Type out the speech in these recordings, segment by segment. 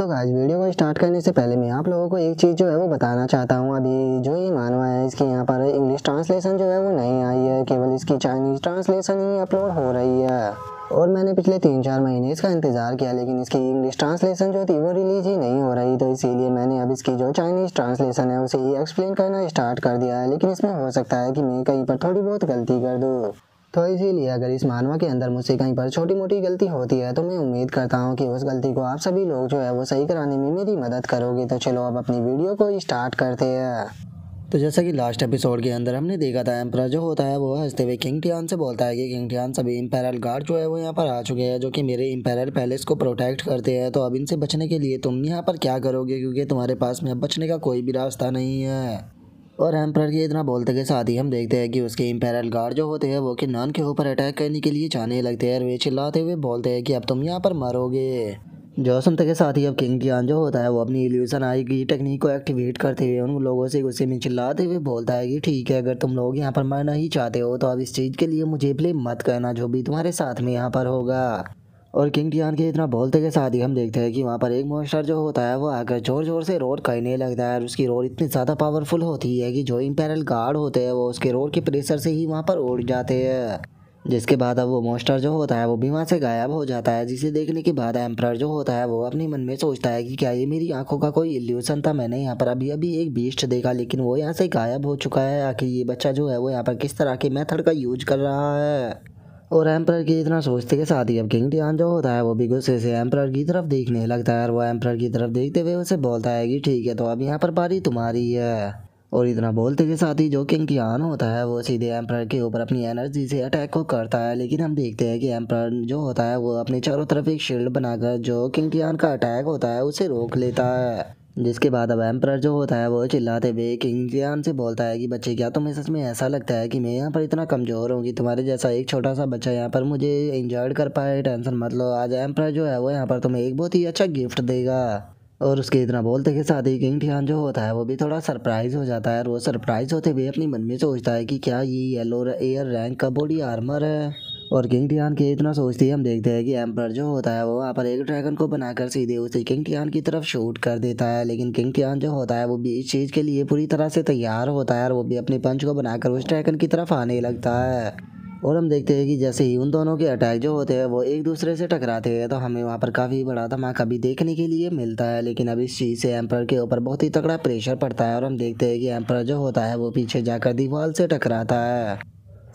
तो guys video को start करने से पहले मैं आप लोगों को एक चीज़ जो है वो बताना चाहता हूँ। अभी जो ये मानवा है इसकी यहाँ पर इंग्लिश ट्रांसलेशन जो है वो नहीं आई है, केवल इसकी चाइनीज़ ट्रांसलेशन ही अपलोड हो रही है। और मैंने पिछले 3-4 महीने इसका इंतज़ार किया, लेकिन इसकी इंग्लिश ट्रांसलेशन जो थी वो रिलीज ही नहीं हो रही। तो इसीलिए मैंने अब इसकी जो चाइनीज़ ट्रांसलेशन है उसे ही एक्सप्लेन करना स्टार्ट कर दिया है। लेकिन इसमें हो सकता है कि मैं कहीं पर थोड़ी बहुत गलती कर दूँ, तो इसीलिए अगर इस मानवा के अंदर मुझसे कहीं पर छोटी मोटी गलती होती है तो मैं उम्मीद करता हूँ कि उस गलती को आप सभी लोग जो है वो सही कराने में मेरी मदद करोगे। तो चलो अब अपनी वीडियो को स्टार्ट करते हैं। तो जैसा कि लास्ट एपिसोड के अंदर हमने देखा था, एम्परर जो होता है वो हंसते हुए किंग टियान से बोलता है कि किंग टियान सभी इंपेरल गार्ड जो है वो यहाँ पर आ चुके हैं, जो कि मेरे इंपेरल पैलेस को प्रोटेक्ट करते हैं। तो अब इनसे बचने के लिए तुम यहाँ पर क्या करोगे, क्योंकि तुम्हारे पास में अब बचने का कोई भी रास्ता नहीं है। और एम्परर के इतना बोलते के साथ ही हम देखते हैं कि उसके इंपेरल गार्ड जो होते हैं वो किन्नान के ऊपर अटैक करने के लिए जाने लगते हैं। और वे चिल्लाते हुए बोलते हैं कि अब तुम यहाँ पर मरोगे। जो सुनते के साथ ही अब किंग टियान जो होता है वो अपनी इल्यूशन आई की टेक्निक को एक्टिवेट करते हुए उन लोगों से गुस्से में चिल्लाते हुए बोलता है कि ठीक है, अगर तुम लोग यहाँ पर मरना ही चाहते हो तो अब इस चीज़ के लिए मुझे ब्लेम मत करना, जो भी तुम्हारे साथ में यहाँ पर होगा। और किंग टियान के इतना बोलते के साथ ही हम देखते हैं कि वहाँ पर एक मॉन्स्टर जो होता है वो आकर जोर जोर से रोर करने लगता है। और उसकी रोर इतनी ज़्यादा पावरफुल होती है कि जो इंपेरल गार्ड होते हैं वो उसके रोर के प्रेशर से ही वहाँ पर उड़ जाते हैं। जिसके बाद अब वो मॉन्स्टर जो होता है वो भी वहाँ से गायब हो जाता है, जिसे देखने के बाद एम्परर जो होता है वो अपने मन में सोचता है कि क्या ये मेरी आंखों का कोई इल्यूशन था। मैंने यहाँ पर अभी अभी एक बीस्ट देखा, लेकिन वो यहाँ से गायब हो चुका है। आखिर ये बच्चा जो है वो यहाँ पर किस तरह के मेथड का यूज कर रहा है। और एम्परर की इतना सोचते के साथ ही अब किंग टियान जो होता है वो भी गुस्से से एम्परर की तरफ देखने लगता है। और वो एम्परर की तरफ देखते हुए उसे बोलता है कि ठीक है, तो अब यहाँ पर बारी तुम्हारी है। और इतना बोलते के साथ ही जो किंग टियान होता है वो सीधे एम्परर के ऊपर अपनी एनर्जी से अटैक को करता है। लेकिन हम देखते हैं कि एम्परर जो होता है वो अपने चारों तरफ एक शील्ड बनाकर जो किंग टियान का अटैक होता है उसे रोक लेता है। जिसके बाद अब एम्परर जो होता है वो चिल्लाते हुए किंग टियान से बोलता है कि बच्चे, क्या तुम्हें सच में ऐसा लगता है कि मैं यहाँ पर इतना कमज़ोर हूँ कि तुम्हारे जैसा एक छोटा सा बच्चा यहाँ पर मुझे इंजर्ड कर पाए। टेंशन मत लो, आज एम्परर जो है वो यहाँ पर तुम्हें एक बहुत ही अच्छा गिफ्ट देगा। और उसके इतना बोलते के साथ ही किंग टियान जो होता है वो भी थोड़ा सरप्राइज हो जाता है। और वो सरप्राइज होते हुए अपनी मन में सोचता है कि क्या ये येलो एयर रैंक का बॉडी आर्मर है। और किंग टियान के इतना सोचते ही हम देखते हैं कि एम्परर जो होता है वो वहाँ पर एक ड्रैगन को बनाकर सीधे उसे किंग टियान की तरफ शूट कर देता है। लेकिन किंग टियान जो होता है वो भी इस चीज़ के लिए पूरी तरह से तैयार होता है और वो भी अपने पंच को बनाकर उस ड्रैगन की तरफ आने लगता है। और हम देखते हैं कि जैसे ही उन दोनों के अटैक जो होते हैं वो एक दूसरे से टकराते हैं तो हमें वहाँ पर काफ़ी बड़ा धमाका भी देखने के लिए मिलता है। लेकिन अब इस चीज़ से एम्परर के ऊपर बहुत ही तगड़ा प्रेशर पड़ता है और हम देखते हैं कि एम्परर जो होता है वो पीछे जाकर दीवार से टकराता है।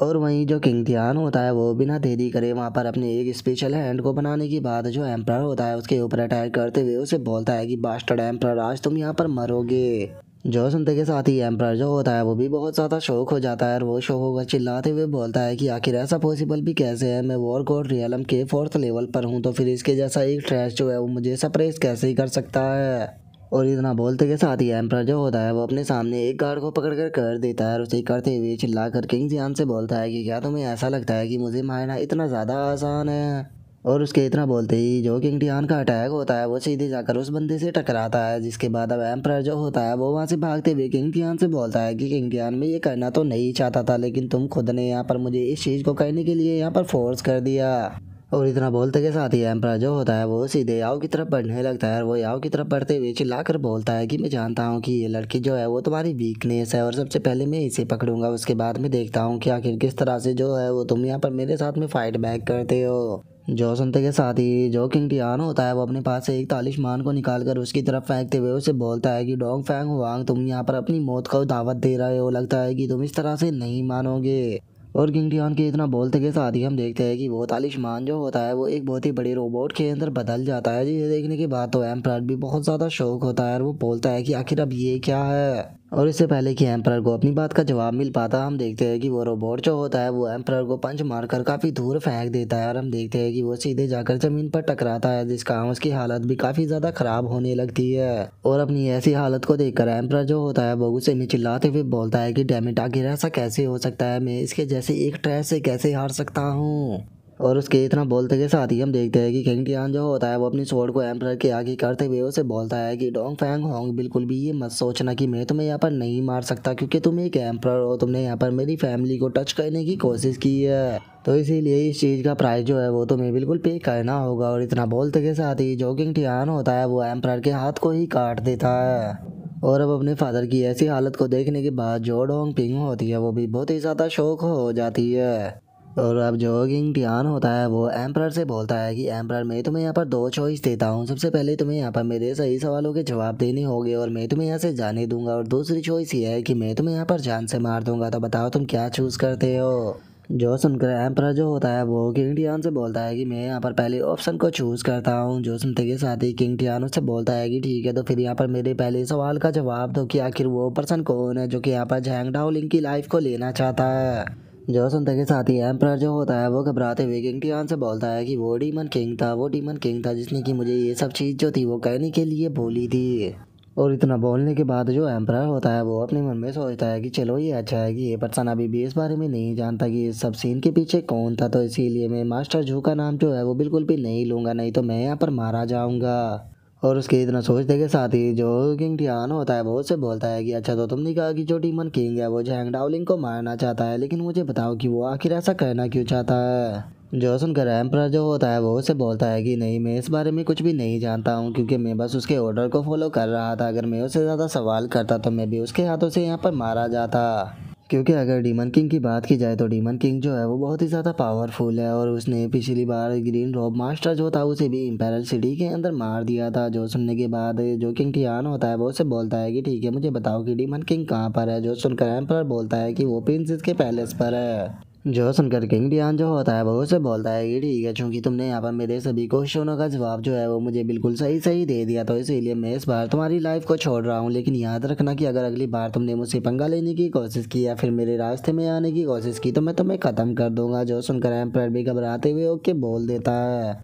और वहीं जो किंग टियान होता है वो बिना देरी करे वहाँ पर अपने एक स्पेशल हैंड को बनाने की बाद जो एम्परर होता है उसके ऊपर अटैक करते हुए उसे बोलता है कि बास्टर्ड एम्परर, आज तुम यहाँ पर मरोगे। जो सुनते के साथ ही एम्परर जो होता है वो भी बहुत ज़्यादा शौक हो जाता है और वो शौक होकर चिल्लाते हुए बोलता है कि आखिर ऐसा पॉसिबल भी कैसे है, मैं वॉर गॉड रियलम के 4th लेवल पर हूँ, तो फिर इसके जैसा एक ट्रैश जो है वो मुझे सप्रेस कैसे ही कर सकता है। और इतना बोलते के साथ ही एम्परर जो होता है वो अपने सामने एक गार्ड को पकड़ कर देता है और उसे करते हुए चिल्ला कर किंग टियान से बोलता है कि क्या तुम्हें ऐसा लगता है कि मुझे मारना इतना ज़्यादा आसान है। और उसके इतना बोलते ही जो किंग टियान का अटैक होता है वो सीधे जाकर उस बंदे से टकराता है। जिसके बाद अब एम्परर जो होता है वो वहाँ से भागते हुए किंग टियान से बोलता है कि किंग टियान, मैं ये करना तो नहीं चाहता था, लेकिन तुम खुद ने यहाँ पर मुझे इस चीज़ को करने के लिए यहाँ पर फोर्स कर दिया। और इतना बोलते के साथ ही एम्परर जो होता है वो सीधे याओ की तरफ बढ़ने लगता है और वो याओ की तरफ बढ़ते हुए चिल्लाकर बोलता है कि मैं जानता हूँ कि ये लड़की जो है वो तुम्हारी वीकनेस है और सबसे पहले मैं इसे पकड़ूंगा, उसके बाद में देखता हूँ कि आखिर किस तरह से जो है वो तुम यहाँ पर मेरे साथ में फाइट बैक करते हो। जो सुनते के साथ ही जो किंग टियान होता है वो अपने पास से एक तालिस्मान को निकालकर उसकी तरफ फेंकते हुए उसे बोलता है कि डोंग फैंग वांग, तुम यहाँ पर अपनी मौत को दावत दे रहे हो, लगता है कि तुम इस तरह से नहीं मानोगे। और किंग टियान के इतना बोलते के साथ ही हम देखते हैं कि वो तालिस्मान जो होता है वो एक बहुत ही बड़े रोबोट के अंदर बदल जाता है। जिसे देखने के बाद तो एम्परर भी बहुत ज़्यादा शौक होता है और वो बोलता है कि आखिर अब ये क्या है। और इससे पहले कि एम्परर को अपनी बात का जवाब मिल पाता हम देखते हैं कि वो रोबोट जो होता है वो एम्परर को पंच मारकर काफ़ी दूर फेंक देता है। और हम देखते हैं कि वो सीधे जाकर ज़मीन पर टकराता है, जिस कारण उसकी हालत भी काफ़ी ज़्यादा ख़राब होने लगती है। और अपनी ऐसी हालत को देखकर एम्परर जो होता है वो गुस्से में चिल्लाते हुए बोलता है कि डैम इट, आखिर ऐसा कैसे हो सकता है, मैं इसके जैसे एक ट्रैश से कैसे हार सकता हूँ। और उसके इतना बोलते के साथ ही हम देखते हैं कि किंग टियान जो होता है वो अपनी स्वॉर्ड को एम्परर के आगे करते हुए उसे बोलता है कि डोंग फैंग होंग, बिल्कुल भी ये मत सोचना कि मैं तुम्हें यहाँ पर नहीं मार सकता, क्योंकि तुम एक एम्परर हो, तुमने यहाँ पर मेरी फैमिली को टच करने की कोशिश की है, तो इसीलिए इस चीज़ का प्राइस जो है वो तुम्हें बिल्कुल पे करना होगा। और इतना बोलते के साथ ही जो किंग टियान होता है वो एम्परर के हाथ को ही काट देता है। और अब अपने फादर की ऐसी हालत को देखने के बाद जो डोंग पिंग होती है वो भी बहुत ही ज़्यादा शौक हो जाती है। और अब जो किंग टियान होता है वो एम्परर से बोलता है कि एम्परर, मैं तुम्हें यहाँ पर दो चॉइस देता हूँ। सबसे पहले तुम्हें यहाँ पर मेरे सही सवालों के जवाब देने होंगे और मैं तुम्हें यहाँ से जाने दूंगा, और दूसरी चॉइस ये है कि मैं तुम्हें यहाँ पर जान से मार दूंगा। तो बताओ तुम क्या चूज़ करते हो। जो सुनकर एम्परर जो होता है वो किंग टियान से बोलता है कि मैं यहाँ पर पहले ऑप्शन को चूज़ करता हूँ। जो सुनते के साथ ही किंग टियान उससे बोलता है कि ठीक है, तो फिर यहाँ पर मेरे पहले सवाल का जवाब दो कि आखिर वो पर्सन कौन है जो कि यहाँ पर झैंग डाओलिंग की लाइफ को लेना चाहता है। जो सुनते के साथ ही एम्परर जो होता है वो घबराते हुए किंग टियान से बोलता है कि वो डीमन किंग था जिसने कि मुझे ये सब चीज़ जो थी वो कहने के लिए बोली थी। और इतना बोलने के बाद जो एम्परर होता है वो अपने मन में सोचता है कि चलो ये अच्छा है कि ये पर्सन अभी भी इस बारे में नहीं जानता कि इस सब सीन के पीछे कौन था, तो इसीलिए मैं मास्टर जू का नाम जो है वो बिल्कुल भी नहीं लूँगा, नहीं तो मैं यहाँ पर मारा जाऊँगा। और उसके इतना सोचने के साथ ही जो किंग टियान होता है वो उससे बोलता है कि अच्छा, तो तुमने कहा कि जो डीमन किंग है वो झैंग डाओलिंग को मारना चाहता है, लेकिन मुझे बताओ कि वो आखिर ऐसा करना क्यों चाहता है। जो सुनकर एम्परर जो होता है वो उसे बोलता है कि नहीं, मैं इस बारे में कुछ भी नहीं जानता हूँ, क्योंकि मैं बस उसके ऑर्डर को फॉलो कर रहा था। अगर मैं उससे ज़्यादा सवाल करता तो मैं भी उसके हाथों से यहाँ पर मारा जाता, क्योंकि अगर डीमन किंग की बात की जाए तो डीमन किंग जो है वो बहुत ही ज़्यादा पावरफुल है, और उसने पिछली बार ग्रीन रॉब मास्टर जो था उसे भी इम्पेरल सिटी के अंदर मार दिया था। जो सुनने के बाद जो किंग टियान होता है वो उसे बोलता है कि ठीक है, मुझे बताओ कि डीमन किंग कहाँ पर है। जो सुनकर एम्परर बोलता है कि वो प्रिंसेस के पैलेस पर है। जो सुनकर किंग टियान जो होता है वो उसे बोलता है कि ठीक है, चूंकि तुमने यहाँ पर मेरे सभी क्वेश्चनों का जवाब जो है वो मुझे बिल्कुल सही सही दे दिया, तो इसीलिए मैं इस बार तुम्हारी लाइफ को छोड़ रहा हूँ। लेकिन याद रखना कि अगर अगली बार तुमने मुझसे पंगा लेने की कोशिश की या फिर मेरे रास्ते में आने की कोशिश की तो मैं तुम्हें ख़त्म कर दूंगा। जो सुनकर एम्परर भी घबराते हुए ओके बोल देता है।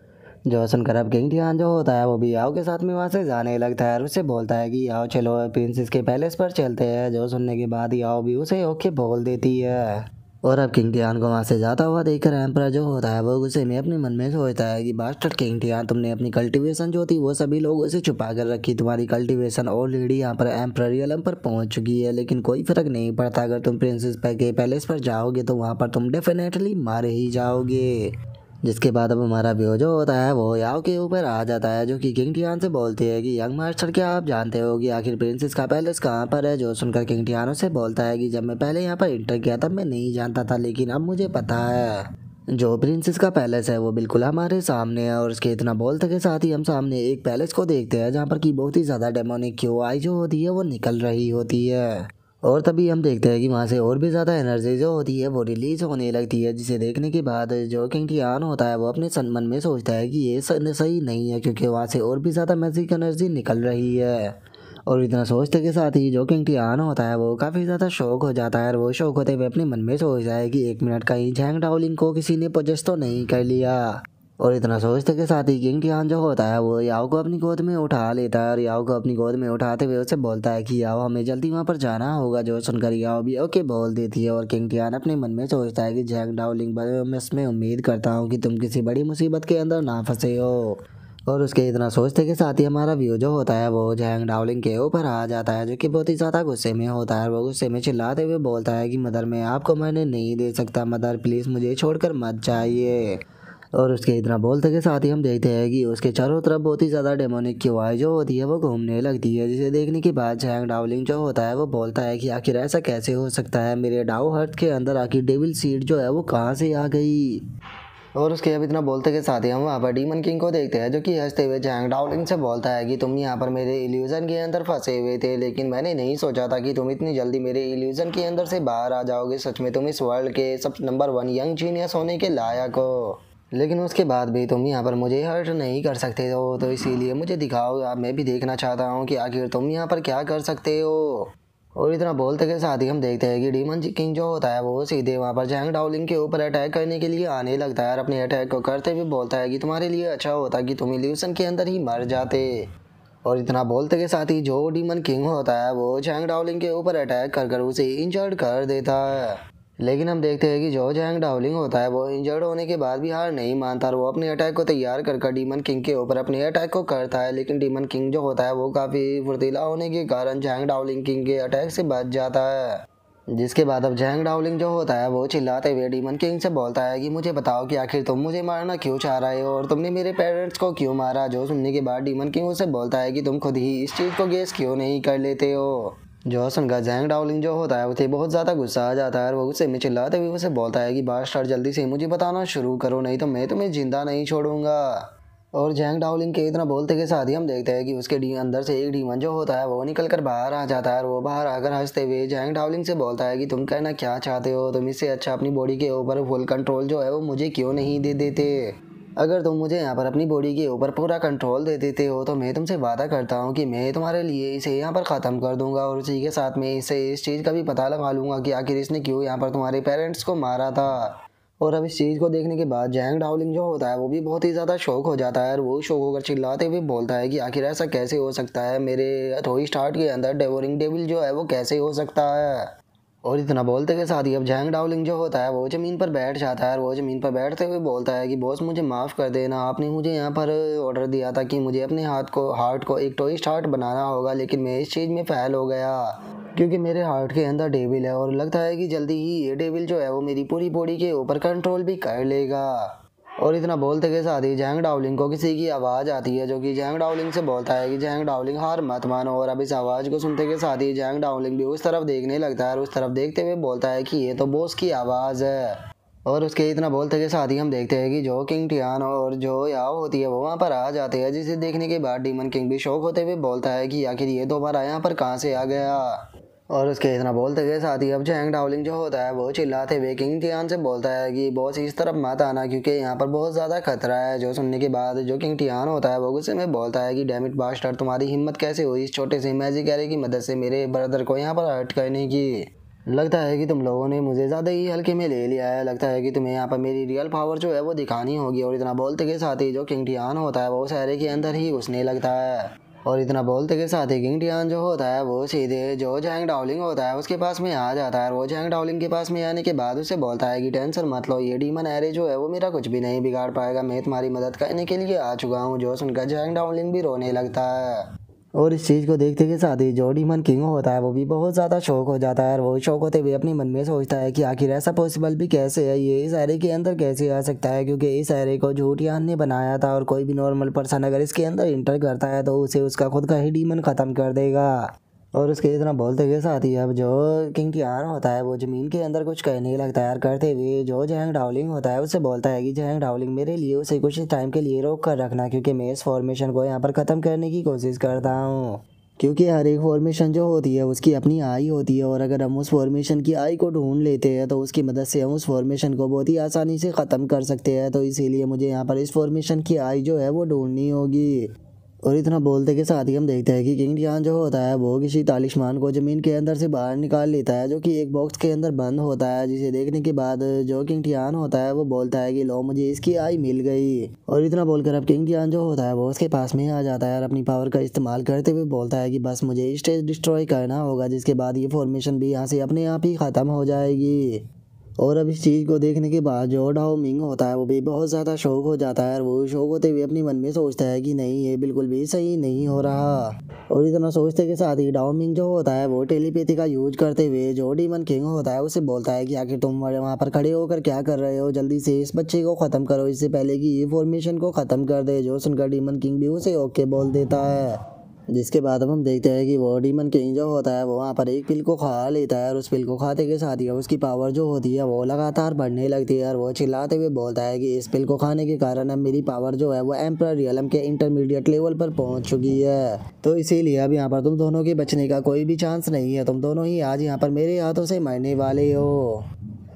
जो सुनकर अब किंग टियान जो होता है वो भी याओ के साथ में वहाँ से जाने लगता है और उससे बोलता है कि याओ चलो प्रिंसेस के पैलेस पर चलते हैं। जो सुनने के बाद याओ भी उसे ओके बोल देती है। और अब किंग टियान को वहाँ से जाता हुआ देखकर एम्परर जो होता है वो गुस्से में अपने मन में सोचता है कि बास्टर्ड किंग टियान, तुमने अपनी कल्टीवेशन जो थी वो सभी लोगों से छुपा कर रखी। तुम्हारी कल्टीवेशन ऑलरेडी यहाँ पर एम्पररियलम पर पहुँच चुकी है, लेकिन कोई फर्क नहीं पड़ता। अगर तुम प्रिंसेस के पैलेस पर जाओगे तो वहाँ पर तुम डेफिनेटली मारे ही जाओगे। जिसके बाद अब हमारा व्यू जो होता है वो याओ के ऊपर आ जाता है, जो कि किंग टियान से बोलती है कि यंग मास्टर, क्या आप जानते हो कि आखिर प्रिंसेस का पैलेस कहाँ पर है। जो सुनकर किंग टियान उससे बोलता है कि जब मैं पहले यहाँ पर इंटर किया तब मैं नहीं जानता था, लेकिन अब मुझे पता है जो प्रिंसेस का पैलेस है वो बिल्कुल हमारे सामने है। और उसके इतना बोलते के साथ ही हम सामने एक पैलेस को देखते हैं जहाँ पर की बहुत ही ज़्यादा डेमोनिक क्यूआई जो होती है वो निकल रही होती है। और तभी हम देखते हैं कि वहाँ से और भी ज़्यादा एनर्जी जो होती है वो रिलीज होने लगती है, जिसे देखने के बाद जो किंग टियान होता है वो अपने मन में सोचता है कि ये सही नहीं है, क्योंकि वहाँ से और भी ज़्यादा मैजिक एनर्जी निकल रही है। और इतना सोचते के साथ ही जो किंग टियान होता है वो काफ़ी ज़्यादा शौक हो जाता है, और वो शौक होते हुए अपने मन में सोचता है कि एक मिनट, कहीं झैंग डाओलिंग को किसी ने पोजेस तो नहीं कर लिया। और इतना सोचते के साथ ही किंग टियान जो होता है वो याओ को अपनी गोद में उठा लेता है, और याओ को अपनी गोद में उठाते हुए उसे बोलता है कि याओ हमें जल्दी वहाँ पर जाना होगा। जो सुनकर याओ भी ओके बोल देती है, और किंग टियान अपने मन में सोचता है कि झैंग डाओलिंग, मैं इसमें उम्मीद करता हूँ कि तुम किसी बड़ी मुसीबत के अंदर ना फंसे हो। और उसके इतना सोचते के साथ ही हमारा व्यू जो होता है वो झैंग डाओलिंग के ऊपर आ जाता है, जो कि बहुत ही ज़्यादा गुस्से में होता है। वो गुस्से में चिल्लाते हुए बोलता है कि मदर, मैं आपको मरने नहीं दे सकता, मदर प्लीज़ मुझे छोड़कर मत जाइए। और उसके इतना बोलते के साथ ही हम देखते हैं कि उसके चारों तरफ बहुत ही ज़्यादा डेमोनिक क्यूआई जो होती है वो घूमने लगती है, जिसे देखने के बाद झैंग डाओलिंग जो होता है वो बोलता है कि आखिर ऐसा कैसे हो सकता है, मेरे डाओ हर्ट के अंदर आखिर डेविल सीड जो है वो कहाँ से आ गई। और उसके अब इतना बोलते के साथ ही हम वहाँ पर डीमन किंग को देखते हैं, जो कि हंसते हुए झैंग डाओलिंग से बोलता है कि तुम यहाँ पर मेरे इल्यूजन के अंदर फंसे हुए थे, लेकिन मैंने नहीं सोचा था कि तुम इतनी जल्दी मेरे इल्यूजन के अंदर से बाहर आ जाओगे। सच में तुम इस वर्ल्ड के सब नंबर 1 यंग जीनियस होने के लायक हो, लेकिन उसके बाद भी तुम यहाँ पर मुझे हर्ट नहीं कर सकते हो, तो इसीलिए मुझे दिखाओ। अब मैं भी देखना चाहता हूँ कि आखिर तुम यहाँ पर क्या कर सकते हो। और इतना बोलते के साथ ही हम देखते हैं कि डीमन किंग जो होता है वो सीधे वहाँ पर झैंग डाओलिंग के ऊपर अटैक करने के लिए आने लगता है, और अपने अटैक को करते हुए बोलता है कि तुम्हारे लिए अच्छा होता कि तुम इल्यूशन के अंदर ही मर जाते। और इतना बोलते के साथ ही जो डीमन किंग होता है वो झैंग डाओलिंग के ऊपर अटैक कर उसे इंजर्ड कर देता है। लेकिन हम देखते हैं कि जो जैंग डाओलिंग होता है वो इंजर्ड होने के बाद भी हार नहीं मानता और वो अपने अटैक को तैयार कर डीमन किंग के ऊपर अपने अटैक को करता है। लेकिन डीमन किंग जो होता है वो काफ़ी फुर्तीला होने के कारण जैंग डाओलिंग किंग के अटैक से बच जाता है। जिसके बाद अब जैंग डाओलिंग जो होता है वो चिल्लाते हुए डीमन किंग से बोलता है कि मुझे बताओ कि आखिर तुम मुझे मारना क्यों चाह रहे हो और तुमने मेरे पेरेंट्स को क्यों मारा। जो सुनने के बाद डीमन किंग उसे बोलता है कि तुम खुद ही इस चीज़ को गेस क्यों नहीं कर लेते हो। जो सुनकर जैंग डाओलिंग जो होता है उसे बहुत ज़्यादा गुस्सा आ जाता है और वो गुस्से में चिल्लाते हुए उसे बोलता है कि बास्टर्ड जल्दी से मुझे बताना शुरू करो, नहीं तो मैं तुम्हें जिंदा नहीं छोड़ूंगा। और जैंग डाओलिंग के इतना बोलते के साथ ही हम देखते हैं कि उसके अंदर से एक डीमन जो होता है वो निकल कर बाहर आ जाता है और वो बाहर आकर हंसते हुए जैंग डाओलिंग से बोलता है कि तुम कहना क्या चाहते हो, तुम इससे अच्छा अपनी बॉडी के ऊपर फुल कंट्रोल जो है वो मुझे क्यों नहीं दे देते। अगर तुम मुझे यहाँ पर अपनी बॉडी के ऊपर पूरा कंट्रोल दे देते हो तो मैं तुमसे वादा करता हूँ कि मैं तुम्हारे लिए इसे यहाँ पर ख़त्म कर दूंगा और उसी के साथ में इसे इस चीज़ का भी पता लगा लूँगा कि आखिर इसने क्यों यहाँ पर तुम्हारे पेरेंट्स को मारा था। और अब इस चीज़ को देखने के बाद जैंग डाओलिंग जो होता है वो भी बहुत ही ज़्यादा शौक हो जाता है और वो शौक होकर चिल्लाते हुए बोलता है कि आखिर ऐसा कैसे हो सकता है, मेरे टॉय स्टार्ट के अंदर डेवोरिंग डेविल जो है वो कैसे हो सकता है। और इतना बोलते के साथ ही अब जैंग डाओलिंग जो होता है वो ज़मीन पर बैठ जाता है और वो ज़मीन पर बैठते हुए बोलता है कि बॉस मुझे माफ़ कर देना, आपने मुझे यहाँ पर ऑर्डर दिया था कि मुझे अपने हार्ट को एक टॉय स्टार्ट बनाना होगा, लेकिन मैं इस चीज़ में फेल हो गया क्योंकि मेरे हार्ट के अंदर डेविल है और लगता है कि जल्दी ही ये डेविल जो है वो मेरी पूरी बॉडी के ऊपर कंट्रोल भी कर लेगा। और इतना बोलते के साथ ही जैंग डाओलिंग को किसी की आवाज़ आती है जो कि जैंग डाओलिंग से बोलता है कि जैंग डाओलिंग हार मत मानो। और अब इस आवाज़ को सुनते के साथ ही जैंग डाओलिंग भी उस तरफ देखने लगता है और उस तरफ देखते हुए बोलता है कि ये तो बॉस की आवाज़ है। और उसके इतना बोलते के साथ ही हम देखते हैं कि जो किंग टियान और जो याओ होती है वो वहाँ पर आ जाते हैं, जिसे देखने के बाद डीमन किंग भी शौक होते हुए बोलता है कि आखिर ये दोबारा यहाँ पर कहाँ से आ गया। और उसके इतना बोलते के साथ ही अब जैंग डाओलिंग जो होता है वो चिल्लाते हुए किंग टियान से बोलता है कि बॉस इस तरफ मत आना क्योंकि यहाँ पर बहुत ज़्यादा खतरा है। जो सुनने के बाद जो किंग टियान होता है वो गुस्से में बोलता है कि डैम इट बास्टर्ड, तुम्हारी हिम्मत कैसे हुई इस छोटे से मैजिक एरे की मदद से मेरे ब्रदर को यहाँ पर हर्ट करने की। लगता है कि तुम लोगों ने मुझे ज़्यादा ही हल्के में ले लिया है, लगता है कि तुम्हें यहाँ पर मेरी रियल पावर जो है वो दिखानी होगी। और इतना बोलते के साथ ही जो किंग टियान होता है वो उस एरे के अंदर ही घुसने लगता है। और इतना बोलते के साथ ही किंग टियान जो होता है वो सीधे जो जैंग डाओलिंग होता है उसके पास में आ जाता है और वो जैंग डाओलिंग के पास में आने के बाद उसे बोलता है कि टेंशन मत लो, ये डीमन एरे जो है वो मेरा कुछ भी नहीं बिगाड़ पाएगा, मैं तुम्हारी मदद करने के लिए आ चुका हूँ। जो सुनकर जैंग डाओलिंग भी रोने लगता है। और इस चीज़ को देखते के साथ ही जो डीमन किंग होता है वो भी बहुत ज़्यादा शौक हो जाता है और वो शौक होते हुए अपने मन में सोचता है कि आखिर ऐसा पॉसिबल भी कैसे है, ये इस एरे के अंदर कैसे आ सकता है, क्योंकि इस एरे को झूठियान ने बनाया था और कोई भी नॉर्मल पर्सन अगर इसके अंदर इंटर करता है तो उसे उसका खुद का ही डीमन ख़त्म कर देगा। और उसके इतना बोलते के साथ ही अब जो किंग टियान होता है वो ज़मीन के अंदर कुछ कहने लगता है और करते हुए जो जैंग डाओलिंग होता है उससे बोलता है कि जैंग डाओलिंग मेरे लिए उसे कुछ टाइम के लिए रोक कर रखना क्योंकि मैं इस फॉर्मेशन को यहाँ पर ख़त्म करने की कोशिश करता हूँ। क्योंकि हर एक फॉर्मेशन जो होती है उसकी अपनी आई होती है और अगर हम उस फॉर्मेशन की आई को ढूंढ लेते हैं तो उसकी मदद से हम उस फॉर्मेशन को बहुत ही आसानी से ख़त्म कर सकते हैं, तो इसीलिए मुझे यहाँ पर इस फॉर्मेशन की आई जो है वो ढूंढनी होगी। और इतना बोलते के साथ ही हम देखते हैं कि किंग टियान जो होता है वो किसी तालिस्मान को ज़मीन के अंदर से बाहर निकाल लेता है जो कि एक बॉक्स के अंदर बंद होता है, जिसे देखने के बाद जो किंग टियान होता है वो बोलता है कि लो मुझे इसकी आई मिल गई। और इतना बोलकर अब किंग टियान जो होता है वो उसके पास में आ जाता है और अपनी पावर का इस्तेमाल करते हुए बोलता है कि बस मुझे स्टेज डिस्ट्रॉय करना होगा, जिसके बाद ये फॉर्मेशन भी यहाँ से अपने आप ही ख़त्म हो जाएगी। और अब इस चीज़ को देखने के बाद जो डाओ मिंग होता है वो भी बहुत ज़्यादा शौक हो जाता है और वो शौक होते हुए अपने मन में सोचता है कि नहीं ये बिल्कुल भी सही नहीं हो रहा। और इतना सोचते के साथ ही डाओ मिंग जो होता है वो टेलीपैथी का यूज करते हुए जो डीमन किंग होता है उसे बोलता है कि आखिर तुम वहाँ पर खड़े होकर क्या कर रहे हो, जल्दी से इस बच्चे को ख़त्म करो इससे पहले कि ये फॉर्मेशन को ख़त्म कर दे। जो सुनकर डीमन किंग भी उसे ओके बोल देता है। जिसके बाद अब हम देखते हैं कि वो डीमन किंग जो होता है वो वहाँ पर एक पिल को खा लेता है और उस पिल को खाते के साथ ही उसकी पावर जो होती है वो लगातार बढ़ने लगती है और वो चिल्लाते हुए बोलता है कि इस पिल को खाने के कारण अब मेरी पावर जो है वो एम्परर रियलम के इंटरमीडिएट लेवल पर पहुँच चुकी है, तो इसीलिए अब यहाँ पर तुम दोनों के बचने का कोई भी चांस नहीं है, तुम दोनों ही आज यहाँ पर मेरे हाथों से मरने वाले हो।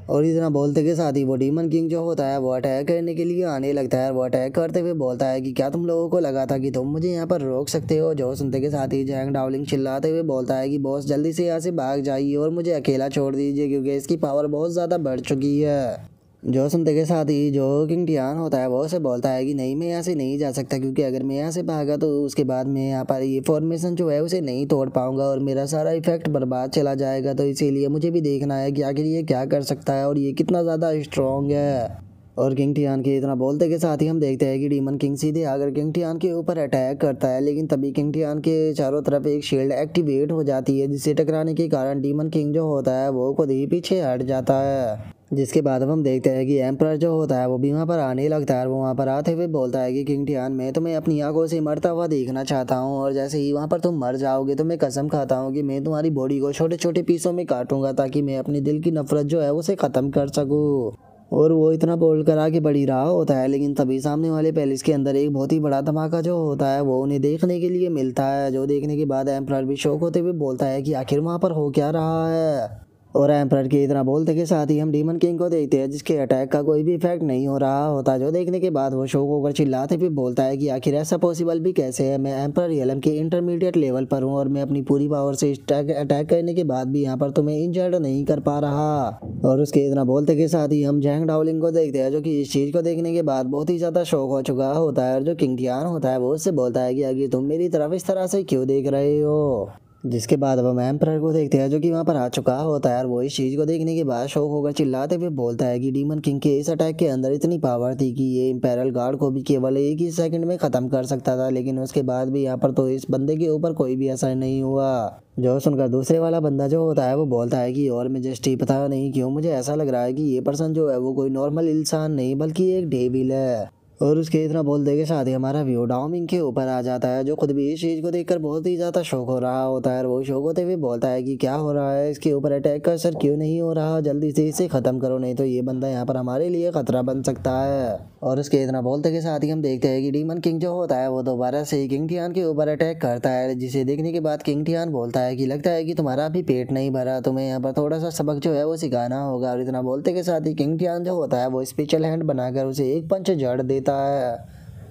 और इतना बोलते के साथ ही वो डीमन किंग जो होता है वो अटैक करने के लिए आने लगता है और वो अटैक करते हुए बोलता है कि क्या तुम लोगों को लगा था कि तुम मुझे यहाँ पर रोक सकते हो। जो सुनते के साथ ही जैंग डाओलिंग चिल्लाते हुए बोलता है कि बॉस जल्दी से यहाँ से भाग जाइए और मुझे अकेला छोड़ दीजिए क्योंकि इसकी पावर बहुत ज़्यादा बढ़ चुकी है। जो सुनते के साथ ही जो किंग टियान होता है वो उसे बोलता है कि नहीं, मैं यहाँ से नहीं जा सकता, क्योंकि अगर मैं यहाँ से भागा तो उसके बाद मैं यहाँ पर ये फॉर्मेशन जो है उसे नहीं तोड़ पाऊंगा और मेरा सारा इफेक्ट बर्बाद चला जाएगा। तो इसीलिए मुझे भी देखना है कि आखिर ये क्या कर सकता है और ये कितना ज़्यादा स्ट्रॉन्ग है। और किंग टियान के इतना बोलते के साथ ही हम देखते हैं कि डीमन किंग सीधे आकर किंग टियान के ऊपर अटैक करता है, लेकिन तभी किंग टियान के चारों तरफ एक शील्ड एक्टिवेट हो जाती है, जिससे टकराने के कारण डीमन किंग जो होता है वो खुद ही पीछे हट जाता है। जिसके बाद अब हम देखते हैं कि एम्परर जो होता है वो भी वहाँ पर आने लगता है। वो वहाँ पर आते हुए बोलता है कि किंग टियान, मैं तुम्हें अपनी आंखों से मरता हुआ देखना चाहता हूँ, और जैसे ही वहाँ पर तुम मर जाओगे तो मैं कसम खाता हूँ कि मैं तुम्हारी बॉडी को छोटे छोटे पीसों में काटूंगा, ताकि मैं अपने दिल की नफरत जो है उसे ख़त्म कर सकूँ। और वो इतना बोल कर आगे बढ़ ही रहा होता है, लेकिन तभी सामने वाले पैलेस के अंदर एक बहुत ही बड़ा धमाका जो होता है वो उन्हें देखने के लिए मिलता है। जो देखने के बाद एम्परर भी शौक होते हुए बोलता है कि आखिर वहाँ पर हो क्या रहा है। और एम्परर के इतना बोलते के साथ ही हम डीमन किंग को देखते हैं, जिसके अटैक का कोई भी इफेक्ट नहीं हो रहा होता। जो देखने के बाद वो शौक होकर चिल्लाते हुए बोलता है कि आखिर ऐसा पॉसिबल भी कैसे है, मैं एम्परर रियलम के इंटरमीडिएट लेवल पर हूँ और मैं अपनी पूरी पावर से अटैक करने के बाद भी यहाँ पर तुम्हें इंजर्ड नहीं कर पा रहा। और उसके इतना बोलते के साथ ही हम जैंग डाओलिंग को देखते हैं, जो कि इस चीज़ को देखने के बाद बहुत ही ज़्यादा शौक हो चुका होता है। और जो किंग टियान होता है वो उससे बोलता है कि आगे तुम मेरी तरफ इस तरह से क्यों देख रहे हो। जिसके बाद अब हम एम्परर को देखते हैं, जो कि वहाँ पर आ चुका होता है, और वो इस चीज़ को देखने के बाद शौक होकर चिल्लाते हुए बोलता है कि डीमन किंग के इस अटैक के अंदर इतनी पावर थी कि ये इंपेरल गार्ड को भी केवल एक ही सेकंड में ख़त्म कर सकता था, लेकिन उसके बाद भी यहाँ पर तो इस बंदे के ऊपर कोई भी असर नहीं हुआ। जो सुनकर दूसरे वाला बंदा जो होता है वो बोलता है कि और मेजेस्टी, पता नहीं क्यों मुझे ऐसा लग रहा है कि ये पर्सन जो है वो कोई नॉर्मल इंसान नहीं बल्कि एक डेविल है। और उसके इतना बोलते के साथ ही हमारा व्यू डाओमिंग के ऊपर आ जाता है, जो खुद भी इस चीज़ को देखकर बहुत ही ज़्यादा शौक हो रहा होता है। और वो शौक होते हुए बोलता है कि क्या हो रहा है, इसके ऊपर अटैक का असर क्यों नहीं हो रहा, जल्दी से इसे ख़त्म करो, नहीं तो ये बंदा यहाँ पर हमारे लिए खतरा बन सकता है। और उसके इतना बोलते के साथ ही हम देखते हैं कि डीमन किंग जो होता है वो दोबारा से किंग टियान के ऊपर अटैक करता है, जिसे देखने के बाद किंग टियान बोलता है कि लगता है कि तुम्हारा अभी पेट नहीं भरा, तुम्हें यहाँ पर थोड़ा सा सबक जो है वो सिखाना होगा। और इतना बोलते के साथ ही किंग टियान जो होता है वो स्पेशल हैंड बनाकर उसे एक पंच जड़ देता है,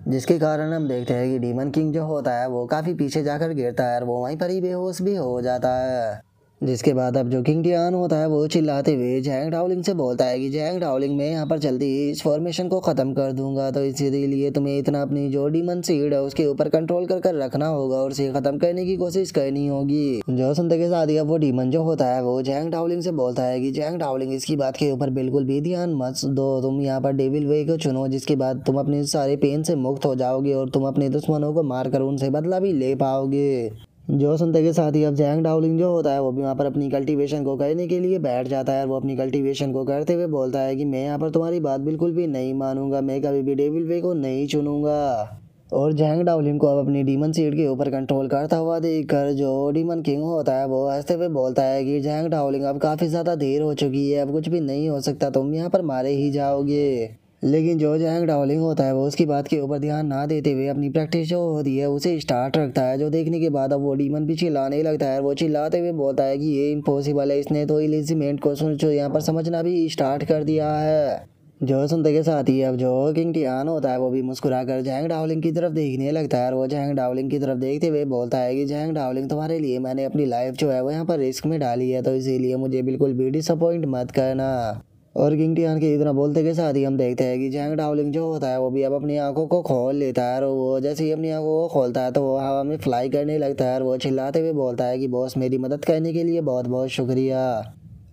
जिसके कारण हम देखते हैं कि डीमन किंग जो होता है वो काफ़ी पीछे जाकर गिरता है और वो वहीं पर ही बेहोश भी हो जाता है। जिसके बाद अब जो किंग टियान होता है वो चिल्लाते हुए जैंग डाओलिंग से बोलता है कि जैंग डाओलिंग, मैं यहाँ पर जल्दी ही इस फॉर्मेशन को ख़त्म कर दूंगा, तो इसीलिए तुम्हें इतना अपनी जो डीमन सीड है उसके ऊपर कंट्रोल कर रखना होगा और उसे ख़त्म करने की कोशिश करनी होगी। जो सुनते के साथ ही अब वो डीमन जो होता है वो जैंग डाओलिंग से बोलता है कि जैंग डाओलिंग, इसकी बात के ऊपर बिल्कुल भी ध्यान मत दो, तुम यहाँ पर डेविल वे को चुनो, जिसके बाद तुम अपने सारे पेन से मुक्त हो जाओगे और तुम अपने दुश्मनों को मारकर उनसे बदला भी ले पाओगे। जो सुनते के साथ ही अब जैंग डाओलिंग जो होता है वो भी वहाँ पर अपनी कल्टीवेशन को करने के लिए बैठ जाता है। वो अपनी कल्टीवेशन को करते हुए बोलता है कि मैं यहाँ पर तुम्हारी बात बिल्कुल भी नहीं मानूंगा, मैं कभी भी डेविल वे को नहीं चुनूंगा। और जैंग डाओलिंग को अब अपनी डीमन सीड के ऊपर कंट्रोल करता हुआ देखकर जो डीमन किंग होता है वो हंसते हुए बोलता है कि जैंग डाओलिंग, अब काफ़ी ज़्यादा देर हो चुकी है, अब कुछ भी नहीं हो सकता, तुम यहाँ पर मारे ही जाओगे। लेकिन जो जैंग डाओलिंग होता है वो उसकी बात के ऊपर ध्यान ना देते हुए अपनी प्रैक्टिस जो होती है उसे स्टार्ट रखता है। जो देखने के बाद अब वो डीमन भी चिल्लाने लगता है, वो चिल्लाते हुए बोलता है कि ये इम्पॉसिबल है, इसने तो इलिजिमेंट को जो यहाँ पर समझना भी स्टार्ट कर दिया है। जो सुनते के साथ ही अब जो किंग टियान होता है वो भी मुस्कुराकर जैंग डाओलिंग की तरफ देखने लगता है, और वो जैंग डाओलिंग की तरफ देखते हुए बोलता है कि जैंग डाओलिंग, तुम्हारे लिए मैंने अपनी लाइफ जो है वो यहाँ पर रिस्क में डाली है, तो इसीलिए मुझे बिल्कुल भी डिसअपॉइंट मत करना। और किंग टियान के इतना बोलते के साथ ही हम देखते हैं कि जैंग डाओलिंग जो होता है वो भी अब अपनी आंखों को खोल लेता है, और वो जैसे ही अपनी आंखों को खोलता है तो वो हवा में फ्लाई करने लगता है, और वो चिल्लाते हुए बोलता है कि बॉस, मेरी मदद करने के लिए बहुत बहुत शुक्रिया।